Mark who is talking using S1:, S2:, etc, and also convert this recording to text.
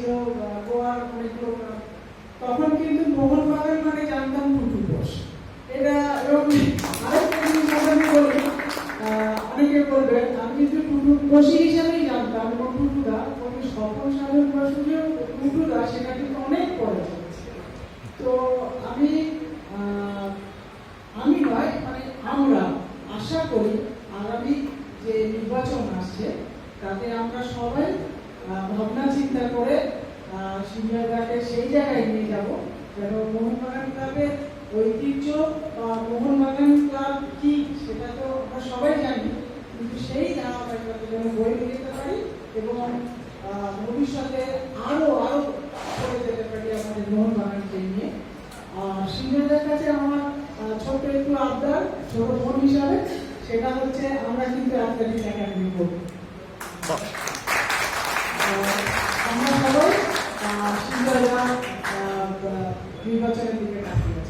S1: ছিল গোয়ার অনেকগুলো, তখন কিন্তু মোহনবাগান মানে জানতাম টুটু বোস। এটা এবং আরেকটা জিনিস আমি বলি, অনেকে বলবেন আমি কিন্তু টুটু বোসী হিসাবেই জানতাম, এবং টুটুদা স্বপন সাধন বসুদেও টুটুদা সেটা কিন্তু অনেক পরে। তো আমি নয় মানে আমরা আশা করি আগামী যে নির্বাচন আসছে তাতে আমরা সবাই ভাবনা চিন্তা করে সিনিয়রদাকে সেই জায়গায় নিয়ে যাব যেন মোহনবাগান ক্লাবের ঐতিহ্য বা মোহনবাগান ক্লাব কি সেটা তো আমরা সবাই জানি, কিন্তু সেই ধারাবাহিকতা যেন বয়ে নিয়ে যেতে পারি এবং ভবিষ্যতে আরো করে যেতে পারি আমাদের মোহনবাগানকে নিয়ে। সিনিয়রদের কাছে আমার ছোট্ট একটু আবদার, ছোট বোন হিসাবে, সেটা হচ্ছে আমরা কিন্তু অ্যাথলেটিক একাডেমি করব। আমরা সবাই সিনিয়ররা নির্বাচনের দিকে তাকিয়ে